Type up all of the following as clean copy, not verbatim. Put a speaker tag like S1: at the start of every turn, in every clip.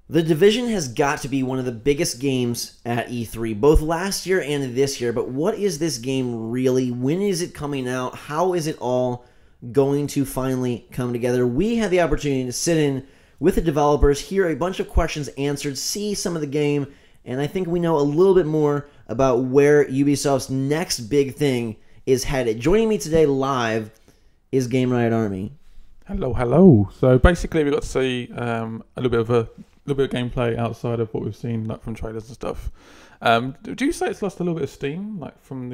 S1: The Division has got to be one of the biggest games at E3, both last year and this year. But what is this game really? When is it coming out? How is it all going to finally come together? We had the opportunity to sit in with the developers, hear a bunch of questions answered, see some of the game, and I think we know a little bit more about where Ubisoft's next big thing is headed. Joining me today live is Game Riot Army.
S2: Hello, hello. So basically, we got to see a little bit of gameplay outside of what we've seen, like from trailers and stuff. Do you say it's lost a little bit of steam, like from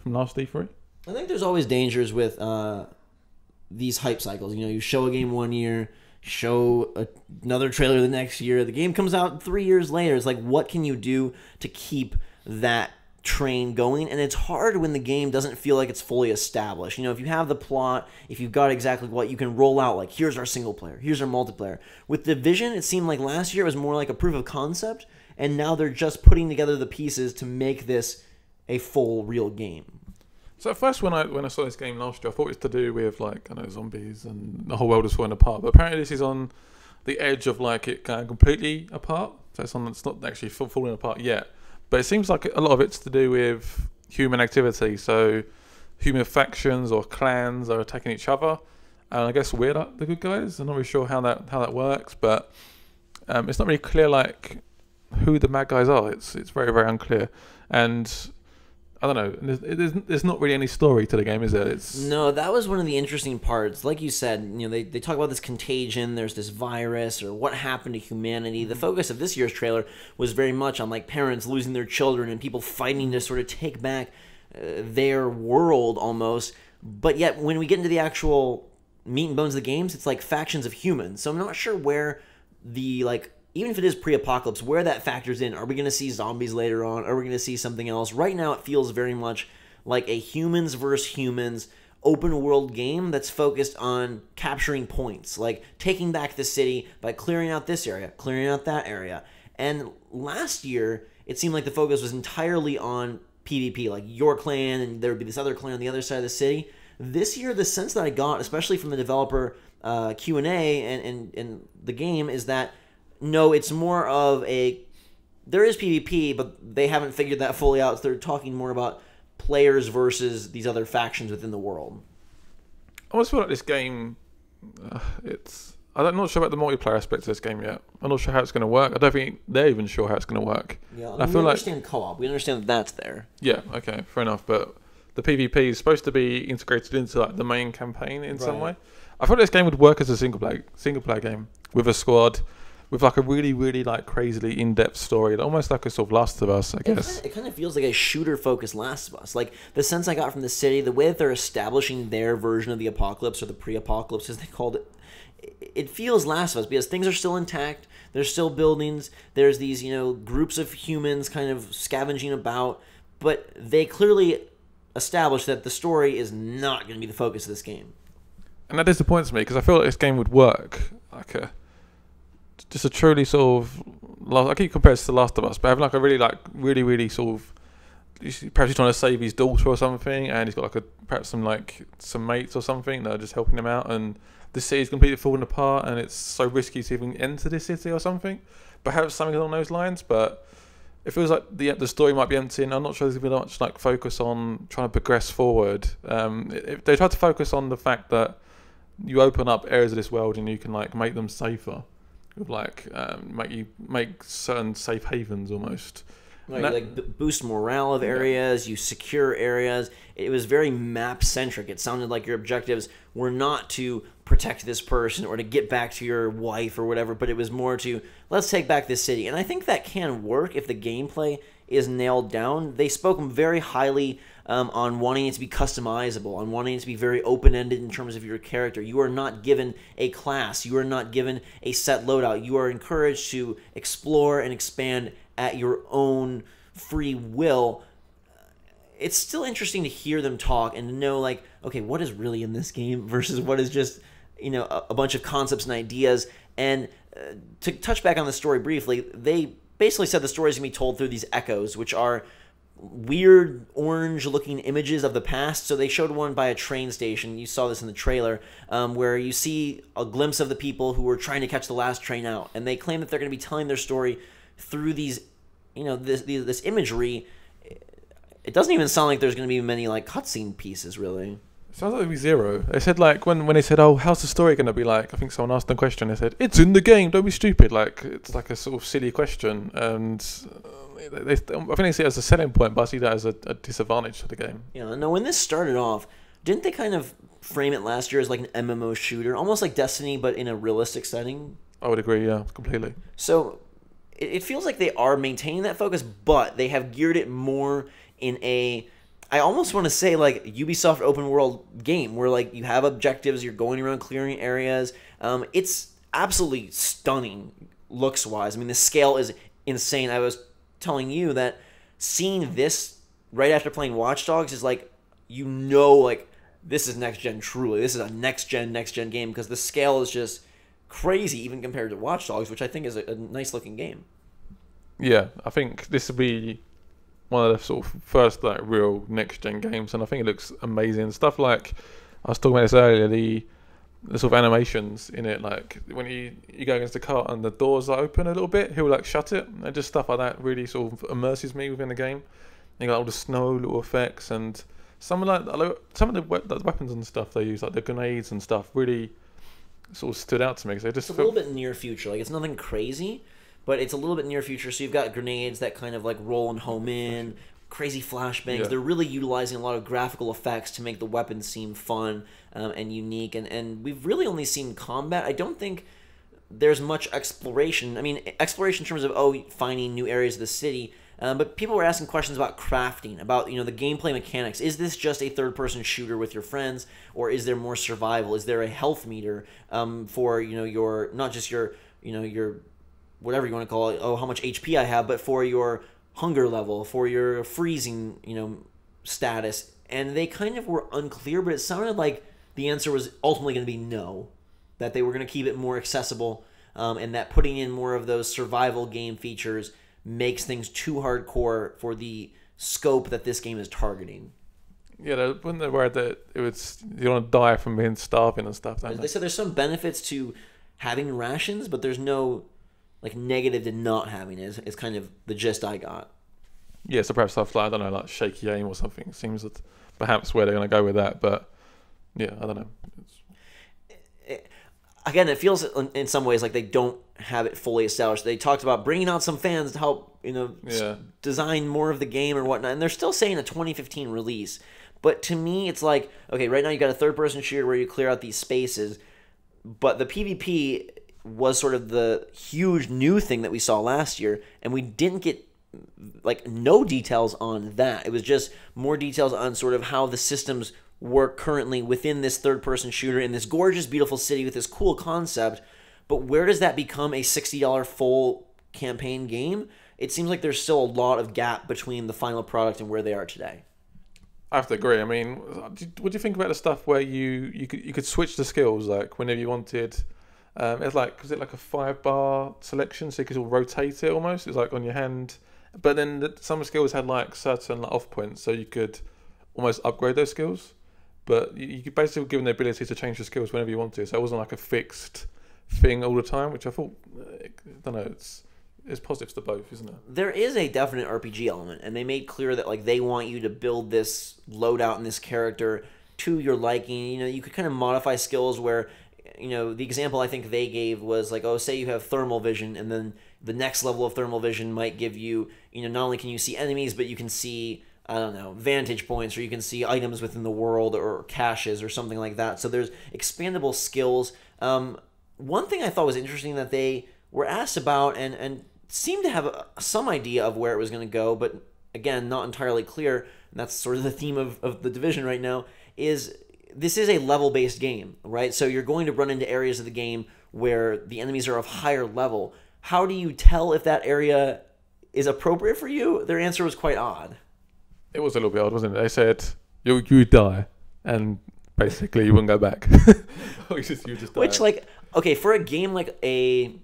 S2: last E3?
S1: I think there's always dangers with these hype cycles. You know, you show a game one year, show another trailer the next year. The game comes out 3 years later. It's like, what can you do to keep that train going? And it's hard when the game doesn't feel like it's fully established. You know, if you have the plot, if you've got exactly what you can roll out, like here's our single player, here's our multiplayer. With Division, it seemed like last year it was more like a proof of concept, and now they're just putting together the pieces to make this a full real game.
S2: So at first, when I saw this game last year, I thought it was to do with like, I know, zombies and the whole world is falling apart. But apparently, this is on the edge of like it going completely apart. So it's not actually falling apart yet. But it seems like a lot of it's to do with human activity. So human factions or clans are attacking each other, and I guess we're like the good guys. I'm not really sure how that works, but it's not really clear like who the bad guys are. It's very, very unclear, and I don't know. There's not really any story to the game, is there?
S1: No, that was one of the interesting parts. Like you said, you know, they talk about this contagion. There's this virus, or what happened to humanity. The focus of this year's trailer was very much on like parents losing their children and people fighting to sort of take back their world almost. But yet, when we get into the actual meat and bones of the games, it's like factions of humans. So I'm not sure where the like. Even if it is pre-apocalypse, where that factors in. Are we going to see zombies later on? Are we going to see something else? Right now, it feels very much like a humans versus humans open world game that's focused on capturing points, like taking back the city by clearing out this area, clearing out that area. And last year, it seemed like the focus was entirely on PvP, like your clan, and there would be this other clan on the other side of the city. This year, the sense that I got, especially from the developer Q&A and the game, is that no, it's more of a, there is PvP, but they haven't figured that fully out. So they're talking more about players versus these other factions within the world.
S2: I almost feel like this game, I'm not sure about the multiplayer aspect of this game yet. I'm not sure how it's going to work. I don't think they're even sure how it's going to work.
S1: Yeah, I feel we understand co-op. We understand that that's there.
S2: Yeah, okay, fair enough. But the PvP is supposed to be integrated into like the main campaign in some way. I thought this game would work as a single player game with a squad, with like a really, really like crazily in-depth story, almost like a sort of Last of Us, I guess.
S1: It kind of feels like a shooter-focused Last of Us. Like the sense I got from the city, the way that they're establishing their version of the apocalypse, or the pre-apocalypse as they called it, it feels Last of Us because things are still intact. There's still buildings. There's these, you know, groups of humans kind of scavenging about, but they clearly established that the story is not going to be the focus of this game.
S2: And that disappoints me because I feel like this game would work like just a truly sort of, I keep comparing it to The Last of Us, but having like a really sort of, perhaps he's trying to save his daughter or something, and he's got like perhaps some mates or something that are just helping him out, and the city's completely falling apart, and it's so risky to even enter this city or something. Perhaps something along those lines, but it feels like the story might be empty, and I'm not sure there's going to be much like focus on trying to progress forward. They try to focus on the fact that you open up areas of this world and you can like make them safer. With like make certain safe havens almost.
S1: Right, like boost morale of areas, you secure areas. It was very map centric. It sounded like your objectives were not to protect this person or to get back to your wife or whatever, but it was more to let's take back this city. And I think that can work if the gameplay is nailed down. They spoke very highly on wanting it to be customizable, on wanting it to be very open-ended in terms of your character. You are not given a class. You are not given a set loadout. You are encouraged to explore and expand at your own free will. It's still interesting to hear them talk and to know, like, okay, what is really in this game versus what is just, you know, a bunch of concepts and ideas. And to touch back on the story briefly, they basically said the story is going to be told through these echoes, which are weird orange looking images of the past. So they showed one by a train station. You saw this in the trailer, where you see a glimpse of the people who were trying to catch the last train out, and they claim that they're going to be telling their story through these, this imagery. It doesn't even sound like there's going to be many like cutscene pieces, really.
S2: Sounds like it'd be zero. They said like when they said, "Oh, how's the story going to be like?" I think someone asked them a question. They said, "It's in the game. Don't be stupid." Like it's like a sort of silly question, and I think they see it as a selling point, but I see that as a disadvantage to the game.
S1: Yeah. No, when this started off, didn't they kind of frame it last year as like an MMO shooter, almost like Destiny, but in a realistic setting?
S2: I would agree. Yeah, completely.
S1: So it feels like they are maintaining that focus, but they have geared it more in a, I almost want to say like Ubisoft open world game where like you have objectives, you're going around clearing areas. It's absolutely stunning looks wise. I mean, the scale is insane. I was telling you that seeing this right after playing Watch Dogs is like, like this is next gen truly. This is a next gen game because the scale is just crazy even compared to Watch Dogs, which I think is a nice looking game.
S2: Yeah, I think this will be one of the sort of first like real next gen games, and I think it looks amazing. Stuff like I was talking about this earlier, the sort of animations in it, like when you go against the cart and the doors are open a little bit, he'll like shut it, and just stuff like that really sort of immerses me within the game. You got all the snow little effects, and some of the weapons and stuff they use, like the grenades and stuff, really sort of stood out to me because they just
S1: it's a little bit near future. Like it's nothing crazy, but it's a little bit near future. So you've got grenades that kind of like roll and home in, crazy flashbangs. Yeah. They're really utilizing a lot of graphical effects to make the weapons seem fun and unique. And we've really only seen combat. I don't think there's much exploration. I mean, exploration in terms of finding new areas of the city. But people were asking questions about crafting, about the gameplay mechanics. Is this just a third-person shooter with your friends, or is there more survival? Is there a health meter for your not just your whatever you want to call it, how much HP I have, but for your hunger level, for your freezing, status. And they kind of were unclear, but it sounded like the answer was ultimately going to be no, that they were going to keep it more accessible, and that putting in more of those survival game features makes things too hardcore for the scope that this game is targeting.
S2: Yeah, when they're worried that you don't die from being starving and stuff.
S1: They said there's some benefits to having rations, but there's no like negative to not having it. Is kind of the gist I got.
S2: Yeah, so perhaps stuff like, I don't know, like shaky aim or something. Seems that perhaps where they're going to go with that, but yeah, I don't know.
S1: Again, it feels in some ways like they don't have it fully established. They talked about bringing out some fans to help, design more of the game or whatnot, and they're still saying a 2015 release. But to me, it's like, okay, right now you got a third-person shooter where you clear out these spaces, but the PvP was sort of the huge new thing that we saw last year, and we didn't get like no details on that. It was just more details on sort of how the systems work currently within this third-person shooter in this gorgeous, beautiful city with this cool concept. But where does that become a $60 full campaign game? It seems like there's still a lot of gap between the final product and where they are today.
S2: I have to agree. I mean, what do you think about the stuff where you could switch the skills like whenever you wanted? Was it like a 5-bar selection, so you could all rotate it almost? It's like on your hand, but then some skills had like certain off points, so you could almost upgrade those skills. But you could basically given the ability to change the skills whenever you want to, so it wasn't like a fixed thing all the time, which I thought, I don't know, it's positives to both, isn't it?
S1: There is a definite RPG element, and they made clear that like they want you to build this loadout and this character to your liking. You could kind of modify skills where, the example I think they gave was like, say you have thermal vision, and then the next level of thermal vision might give you, not only can you see enemies, but you can see, I don't know, vantage points, or you can see items within the world or caches or something like that. So there's expandable skills. One thing I thought was interesting that they were asked about and seemed to have some idea of where it was going to go, but again, not entirely clear, and that's sort of the theme of the Division right now, is this is a level-based game, right? So you're going to run into areas of the game where the enemies are of higher level. How do you tell if that area is appropriate for you? Their answer was quite odd.
S2: It was a little bit odd, wasn't it? They said, you die, and basically you wouldn't go back. you just die.
S1: Which, like, okay, for a game like a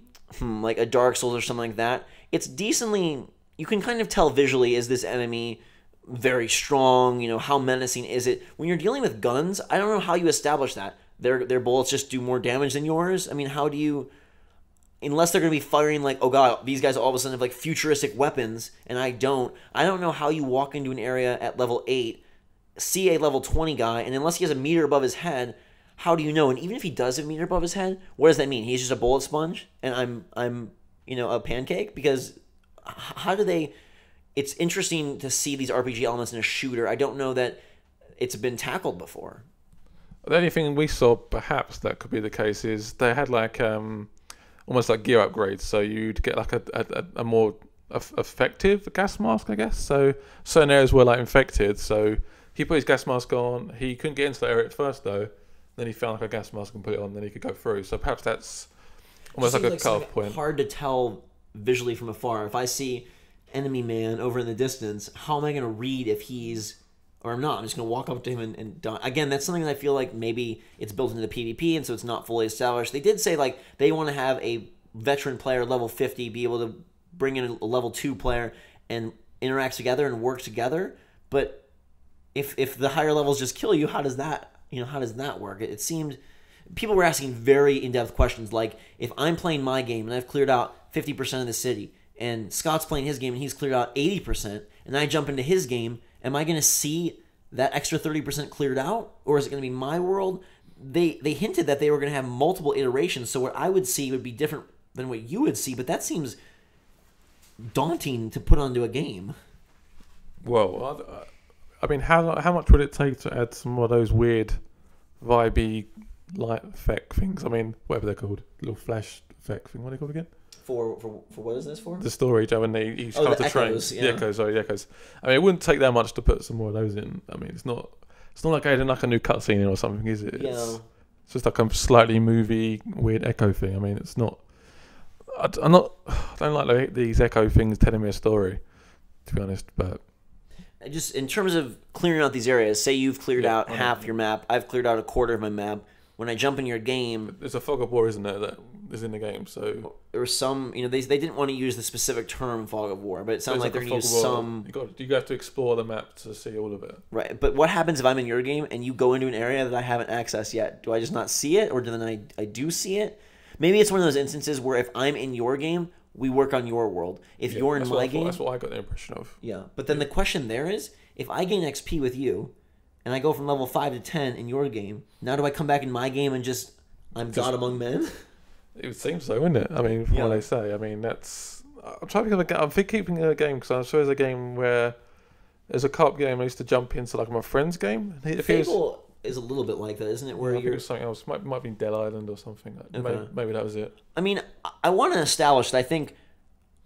S1: Dark Souls or something like that, it's decently, you can kind of tell visually, is this enemy very strong? You know, how menacing is it? When you're dealing with guns, I don't know how you establish that. Their bullets just do more damage than yours. I mean, how do you, unless they're going to be firing like, oh god, these guys all of a sudden have like futuristic weapons and I don't know how you walk into an area at level 8, see a level 20 guy, and unless he has a meter above his head, how do you know? And even if he does have a meter above his head, what does that mean? He's just a bullet sponge and I'm a pancake? Because how do they, it's interesting to see these RPG elements in a shooter. I don't know that it's been tackled before.
S2: The only thing we saw, perhaps that could be the case, is they had like almost like gear upgrades, so you'd get like a more effective gas mask, I guess. So certain areas were like infected, so he put his gas mask on. He couldn't get into the area at first though. Then he found like a gas mask and put it on. Then he could go through. So perhaps that's almost like a cut-off point.
S1: Hard to tell visually from afar. If I see enemy man over in the distance, how am I going to read if he's, or I'm not? I'm just going to walk up to him and die. Again, that's something that I feel like maybe it's built into the PvP, and so it's not fully established. They did say like they want to have a veteran player level 50 be able to bring in a level 2 player and interact together and work together. But if the higher levels just kill you, how does that work? It seemed people were asking very in-depth questions like, if I'm playing my game and I've cleared out 50% of the city, and Scott's playing his game and he's cleared out 80%, and I jump into his game, am I going to see that extra 30% cleared out? Or is it going to be my world? They hinted that they were going to have multiple iterations, so what I would see would be different than what you would see, but that seems daunting to put onto a game.
S2: Well, I mean, how much would it take to add some of those weird, vibey light effect things? I mean, whatever they're called, little flash effect thing. What are they called again?
S1: For what is this for?
S2: The story, Joe, when he's come to train.
S1: Echoes, yeah.
S2: The echoes. I mean, it wouldn't take that much to put some more of those in. I mean, it's not like adding like a new cutscene in or something, is it?
S1: Yeah.
S2: It's just like a slightly movie weird echo thing. I mean, it's not. I don't like these echo things telling me a story, to be honest. But
S1: just in terms of clearing out these areas, say you've cleared out half your map, I've cleared out a quarter of my map. When I jump in your game,
S2: there's a fog of war, isn't there, that is in the game? So
S1: there was some, they didn't want to use the specific term fog of war, but it sounded like they're going to use some.
S2: You have to explore the map to see all of it.
S1: Right, but what happens if I'm in your game and you go into an area that I haven't accessed yet? Do I just not see it, or then I do see it? Maybe it's one of those instances where if I'm in your game, we work on your world. If you're in my game,
S2: that's what I got the impression of.
S1: Yeah, but then the question there is, if I gain XP with you, and I go from level 5 to 10 in your game, now do I come back in my game and just I'm God among men?
S2: It would seem so, wouldn't it? I mean, from what they say. I mean, that's. I'm trying to think of a game. I'm keeping a game because I'm sure there's a game where there's a co-op game I used to jump into like my friend's game.
S1: Fable is a little bit like that, isn't it? Where
S2: you're something else. Might be Dead Island or something. Okay. Maybe that was it.
S1: I mean, I want to establish that I think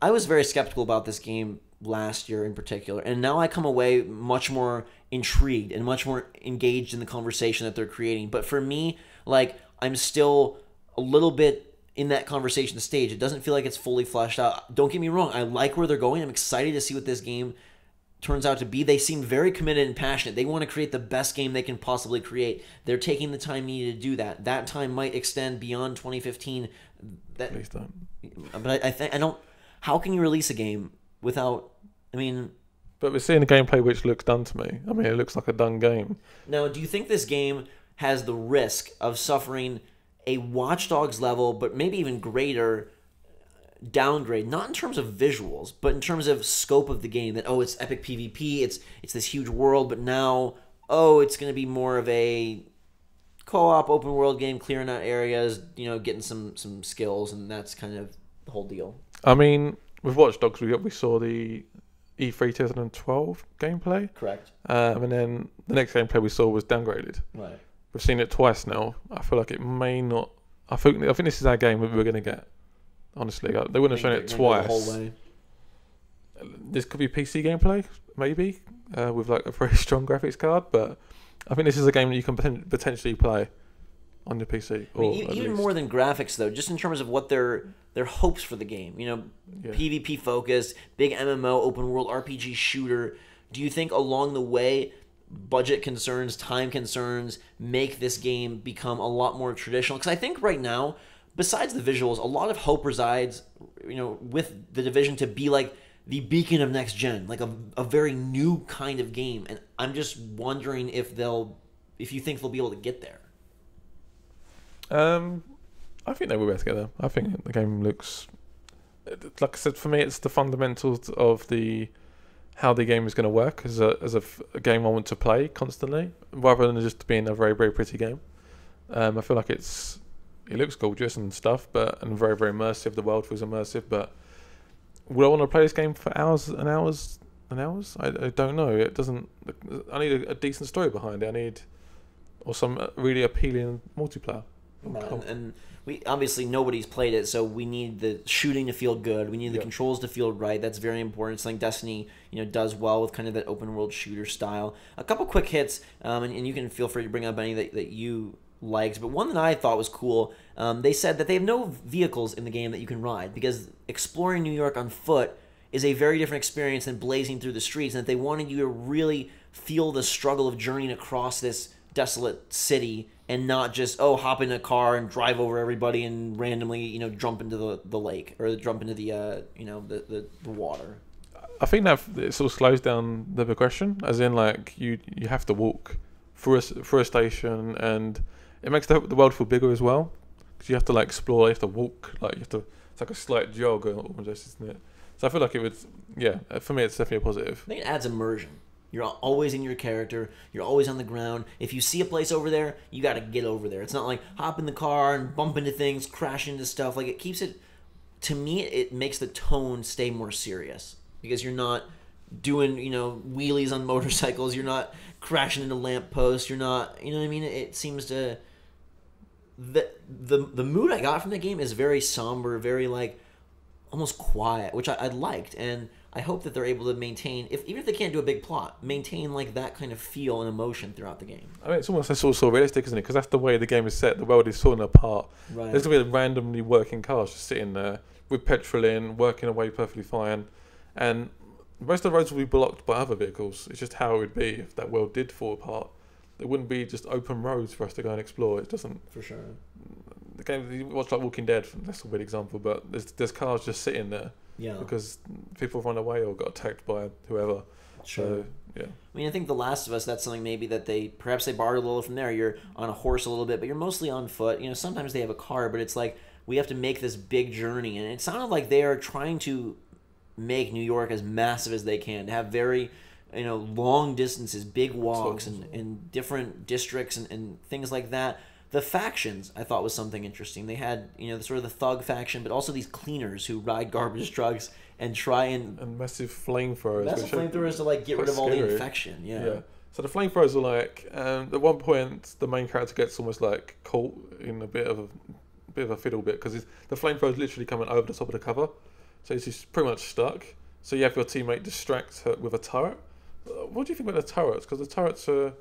S1: I was very skeptical about this game last year in particular, and now I come away much more intrigued and much more engaged in the conversation that they're creating. But for me, like, I'm still a little bit in that conversation stage. It doesn't feel like it's fully fleshed out. Don't get me wrong, I like where they're going. I'm excited to see what this game turns out to be. They seem very committed and passionate. They want to create the best game they can possibly create. They're taking the time needed to do that. That time might extend beyond 2015.
S2: Please don't.
S1: But I don't. How can you release a game without? I mean.
S2: But we're seeing a gameplay which looks done to me. I mean, it looks like a done game.
S1: Now, do you think this game has the risk of suffering a Watch Dogs level, but maybe even greater downgrade? Not in terms of visuals, but in terms of scope of the game. That it's epic PvP, it's this huge world, but now it's going to be more of a co-op open world game, clearing out areas, getting some skills, and that's kind of the whole deal.
S2: I mean, with Watch Dogs, we saw the E3 2012 gameplay.
S1: Correct.
S2: And then the next gameplay we saw was downgraded.
S1: Right.
S2: We've seen it twice now. I feel like it may not. I think this is our game that we're going to get. Honestly, they wouldn't have shown it twice. The whole way. This could be PC gameplay, maybe, with like a very strong graphics card. But I think this is a game that you can potentially play on your PC.
S1: I mean, even more than graphics, though, just in terms of what their hopes for the game. PvP focused, big MMO, open world RPG shooter. Do you think along the way, budget concerns, time concerns make this game become a lot more traditional? Because I think right now, besides the visuals, a lot of hope resides, with the Division to be like the beacon of next gen, like a very new kind of game. And I'm just wondering if you think they'll be able to get there.
S2: I think they will be able to get there. I think the game looks, like I said, for me, it's the fundamentals of how the game is going to work as a game I want to play constantly, rather than just being a very, very pretty game. I feel like it looks gorgeous and stuff, and very, very immersive. The world feels immersive, but would I want to play this game for hours and hours and hours? I don't know. It doesn't. I need a decent story behind it. Or some really appealing multiplayer.
S1: And we obviously nobody's played it, so we need the shooting to feel good. We need the controls to feel right. That's very important. Something Destiny, does well with kind of that open world shooter style. A couple quick hits, and you can feel free to bring up any that you liked. But one that I thought was cool. They said that they have no vehicles in the game that you can ride, because exploring New York on foot is a very different experience than blazing through the streets, and that they wanted you to really feel the struggle of journeying across this desolate city, and not just hop in a car and drive over everybody and randomly jump into the lake, or jump into the water.
S2: I think that it sort of slows down the progression, as in like you have to walk through a station, and it makes the world feel bigger as well, because you have to like explore, you have to walk, it's like a slight jog almost, isn't it? So I feel like it would, for me it's definitely a positive.
S1: I think it adds immersion. You're always in your character. You're always on the ground. If you see a place over there, you got to get over there. It's not like hop in the car and bump into things, crash into stuff. Like, it keeps it, to me, it makes the tone stay more serious, because you're not doing, wheelies on motorcycles. You're not crashing into lampposts. You're not, you know what I mean? It seems to, the mood I got from the game is very somber, very like almost quiet, which I liked. And I hope that they're able to maintain, even if they can't do a big plot, maintain like that kind of feel and emotion throughout the game.
S2: I mean, it's almost sort of realistic, isn't it? Because that's the way the game is set. The world is falling apart.
S1: Right.
S2: There's going to be randomly working cars just sitting there with petrol in, working away perfectly fine. And most of the roads will be blocked by other vehicles. It's just how it would be if that world did fall apart. There wouldn't be just open roads for us to go and explore. It doesn't.
S1: For sure.
S2: The game, you watch like Walking Dead, that's a weird example, but there's cars just sitting there.
S1: Yeah.
S2: Because people run away or got attacked by whoever.
S1: Sure.
S2: So, yeah.
S1: I mean, I think The Last of Us, that's something maybe that they borrowed a little from there. You're on a horse a little bit, but you're mostly on foot. Sometimes they have a car, but it's like we have to make this big journey. And it sounded like they are trying to make New York as massive as they can, to have very, long distances, big walks, and different districts and things like that. The factions, I thought, was something interesting. They had, sort of the thug faction, but also these cleaners who ride garbage trucks and try and
S2: massive flamethrowers.
S1: Massive flamethrowers to like get rid of all the infection. Yeah.
S2: So the flamethrowers are like, at one point the main character gets almost like caught in a bit of a fiddle bit, because the flamethrowers literally coming over the top of the cover, so he's just pretty much stuck. So you have your teammate distract her with a turret. What do you think about the turrets? Because the turrets are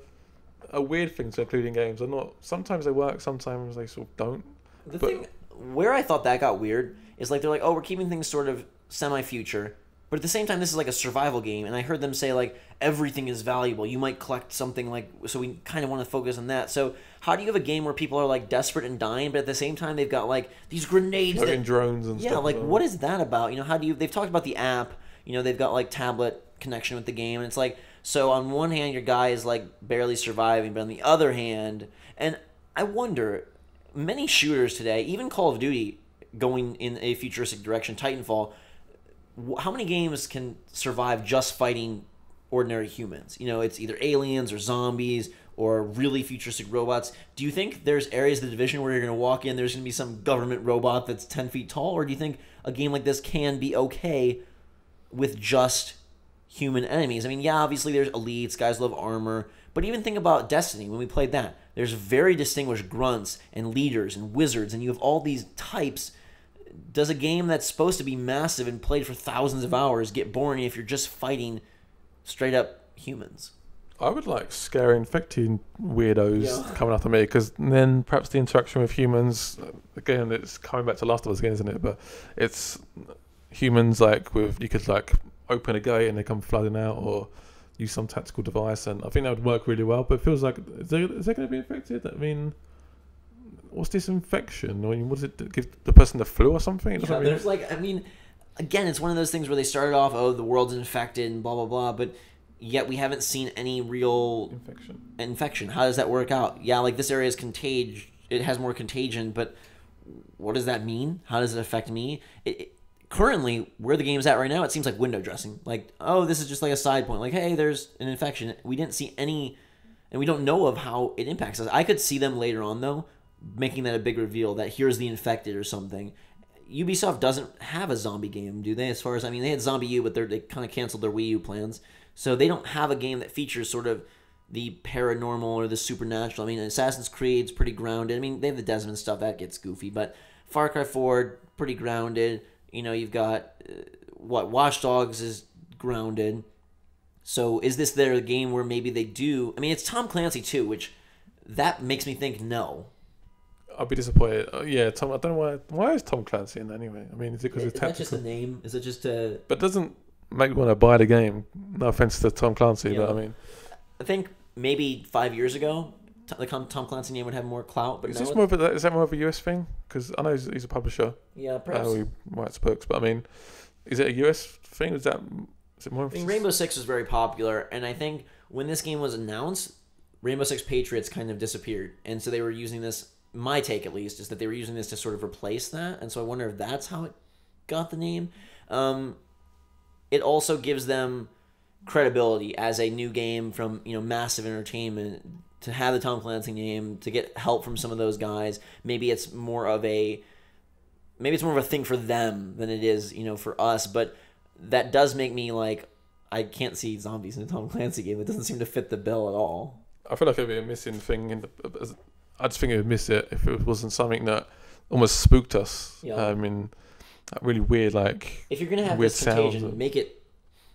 S2: a weird thing to include in games. They're not. Sometimes they work, sometimes they sort of don't.
S1: The thing where I thought that got weird is like they're like, we're keeping things sort of semi-future, but at the same time this is like a survival game, and I heard them say like everything is valuable. You might collect something, like, so we kind of want to focus on that. So how do you have a game where people are like desperate and dying, but at the same time they've got like these grenades,
S2: drones and stuff?
S1: Yeah, like what is that about? How do you? They've talked about the app. They've got like tablet connection with the game, and it's like, so on one hand your guy is like barely surviving, but on the other hand, and I wonder, many shooters today, even Call of Duty going in a futuristic direction, Titanfall, how many games can survive just fighting ordinary humans? It's either aliens or zombies or really futuristic robots. Do you think there's areas of the Division where you're going to walk in, there's going to be some government robot that's 10 feet tall, or do you think a game like this can be okay with just human enemies? I mean, yeah, obviously there's elites, guys love armor, but even think about Destiny. When we played that, there's very distinguished grunts and leaders and wizards, and you have all these types. Does a game that's supposed to be massive and played for thousands of hours get boring if you're just fighting straight up humans?
S2: I would like scary infected weirdos coming after me, because then perhaps the interaction with humans, again, it's coming back to Last of Us again, isn't it? But it's humans like you could like open a gate and they come flooding out, or use some tactical device, and I think that would work really well. But it feels like, is they going to be infected? I mean, what's this infection? I mean, what does it give the person, the flu or something?
S1: There's like, I mean, again, it's one of those things where they started off, oh, the world's infected and blah blah blah, but yet we haven't seen any real infection. How does that work out? Yeah, like this area is it has more contagion, but what does that mean? How does it affect me? Currently, where the game's at right now, it seems like window dressing. Like, oh, this is just like a side point. Like, hey, there's an infection. We didn't see any, and we don't know of how it impacts us. I could see them later on, though, making that a big reveal that here's the infected or something. Ubisoft doesn't have a zombie game, do they? As far as, I mean, they had Zombie U, but they kind of canceled their Wii U plans. So they don't have a game that features sort of the paranormal or the supernatural. I mean, Assassin's Creed's pretty grounded. I mean, they have the Desmond stuff, that gets goofy, but Far Cry 4, pretty grounded. You know, you've got, Watch Dogs is grounded. So is this their game where maybe they do... I mean, it's Tom Clancy, too, which that makes me think no.
S2: I'll be disappointed. Yeah, Tom. I don't know why is Tom Clancy in that anyway? I mean, is it because it's tactical?
S1: Is that just a name? Is it just a...
S2: But it doesn't make me want to buy the game. No offense to Tom Clancy, but I mean...
S1: I think maybe 5 years ago, the Tom Clancy name would have more clout. But
S2: is that more of a US thing? Because I know he's a publisher.
S1: Yeah, perhaps.
S2: He writes books, but I mean, is it a US thing? Is it more?
S1: I mean, Rainbow Six was very popular, and I think when this game was announced, Rainbow Six Patriots kind of disappeared, and so they were using this. My take, at least, is that they were using this to sort of replace that, and so I wonder if that's how it got the name. It also gives them credibility as a new game from Massive Entertainment to have the Tom Clancy name, to get help from some of those guys. Maybe it's more of a thing for them than it is for us, but that does make me like, I can't see zombies in a Tom Clancy game. It doesn't seem to fit the bill at all.
S2: I feel like it'd be a missing thing I just think it would miss it if it wasn't something that almost spooked us.
S1: Yeah.
S2: I mean, really weird, like,
S1: if you're gonna have this contagion, make it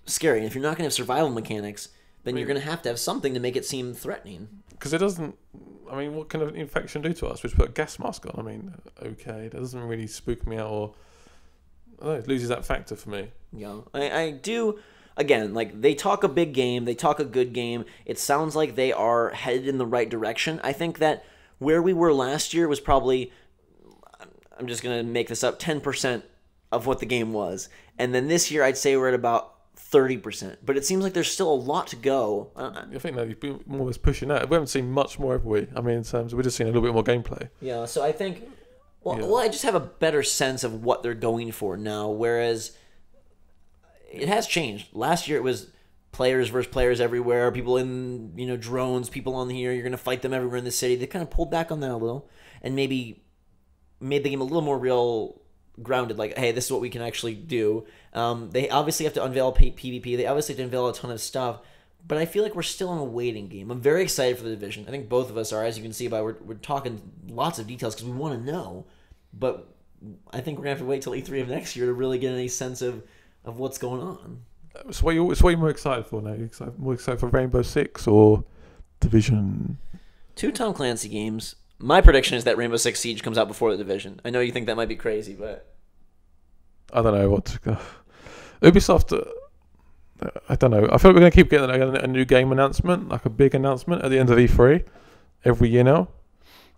S1: scary. And if you're not gonna have survival mechanics, then you're gonna have to have something to make it seem threatening. Because
S2: it doesn't. I mean, what can an infection do to us? We just put a gas mask on. I mean, okay, that doesn't really spook me out, or I don't know, it loses that factor for me.
S1: Yeah, I do. Again, like, they talk a big game, they talk a good game. It sounds like they are headed in the right direction. I think that where we were last year was probably, I'm just going to make this up, 10% of what the game was. And then this year, I'd say we're at about 30%. But it seems like there's still a lot to go.
S2: I think that you've been almost pushing that. We haven't seen much more, have we? I mean, in terms of, we've just seen a little bit more gameplay.
S1: Yeah, so I think, well, I just have a better sense of what they're going for now, whereas it has changed. Last year, it was players versus players everywhere, people in, drones, people on here, you're going to fight them everywhere in the city. They kind of pulled back on that a little and maybe made the game a little more real, grounded, like, hey, this is what we can actually do. They obviously have to unveil PvP. They obviously have to unveil a ton of stuff, but I feel like we're still in a waiting game. I'm very excited for the Division. I think both of us are, as you can see by we're talking lots of details because we want to know, but I think we're going to have to wait till E3 of next year to really get any sense of what's going on.
S2: So what are you more excited for now? More excited for Rainbow Six or Division?
S1: 2 Tom Clancy games. My prediction is that Rainbow Six Siege comes out before the Division. I know you think that might be crazy, but
S2: I don't know what to go. Ubisoft, I don't know. I feel like we're going to keep getting a new game announcement, like a big announcement at the end of E3 every year now,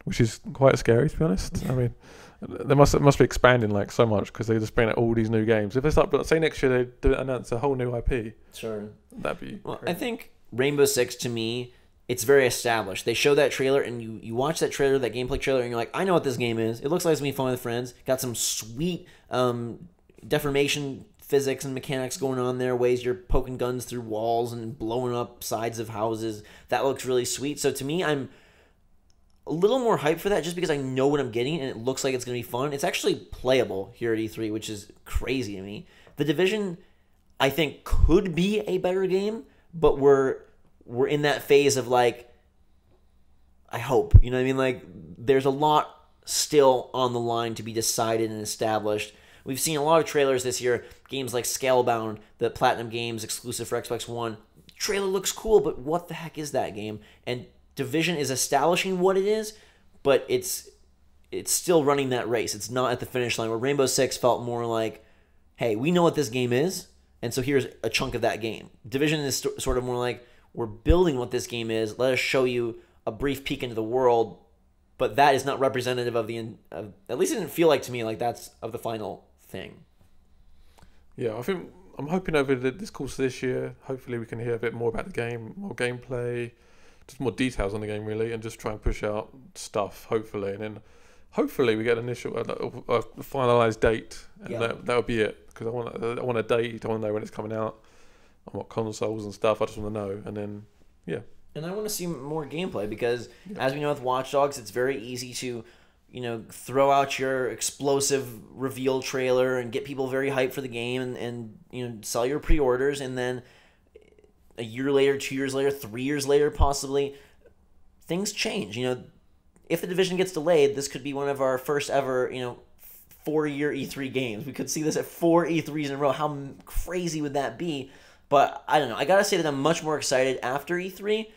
S2: which is quite scary, to be honest. I mean, they must be expanding like so much because they just bring out all these new games. If they start, say next year they announce a whole new IP,
S1: sure,
S2: that'd be.
S1: Well, I think Rainbow Six, to me, it's very established. They show that trailer and you watch that trailer, that gameplay trailer, and you're like, I know what this game is. It looks like it's gonna be fun with friends. Got some sweet deformation physics and mechanics going on there. Ways you're poking guns through walls and blowing up sides of houses. That looks really sweet. So to me, I'm a little more hyped for that just because I know what I'm getting and it looks like it's going to be fun. It's actually playable here at E3, which is crazy to me. The Division, I think, could be a better game, but we're in that phase of, like, I hope. You know what I mean? Like, there's a lot still on the line to be decided and established. We've seen a lot of trailers this year. Games like Scalebound, the Platinum Games exclusive for Xbox One. Trailer looks cool, but what the heck is that game? And Division is establishing what it is, but it's still running that race. It's not at the finish line, where Rainbow Six felt more like, hey, we know what this game is, and so here's a chunk of that game. Division is sort of more like, we're building what this game is. Let us show you a brief peek into the world, but that is not representative of at least it didn't feel like to me like that's of the final thing.
S2: Yeah, I think I'm hoping over this course of this year, hopefully we can hear a bit more about the game, more gameplay, just more details on the game really, and just try and push out stuff. Hopefully, and then hopefully we get an initial a finalized date, and
S1: Yeah.
S2: that would be it. Because I want a date. I want to know when it's coming out, on what consoles and stuff. I just want to know, and then yeah.
S1: And I want to see more gameplay because,
S2: Yeah.
S1: as we know with Watch Dogs, it's very easy to, throw out your explosive reveal trailer and get people very hyped for the game and sell your pre-orders, and then a year later, 2 years later, 3 years later, possibly, things change. If the Division gets delayed, this could be one of our first ever, 4-year E3 games. We could see this at 4 E3s in a row. How crazy would that be? But I don't know. I gotta say that I'm much more excited after E3.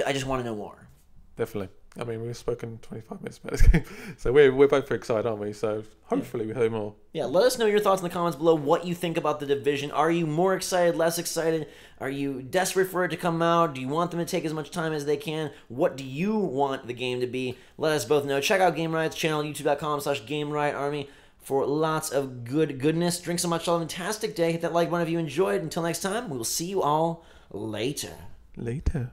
S1: I just want to know more.
S2: Definitely. I mean, we've spoken 25 minutes about this game, so we're both excited, aren't we? So hopefully we hear more.
S1: Yeah, let us know your thoughts in the comments below. What you think about the Division? Are you more excited, less excited? Are you desperate for it to come out? Do you want them to take as much time as they can? What do you want the game to be? Let us both know. Check out Game Riot's channel, youtube.com/GameRiotArmy, for lots of goodness. Drink so much. Have a fantastic day. Hit that like button if you enjoyed. Until next time, we will see you all later.
S2: Later.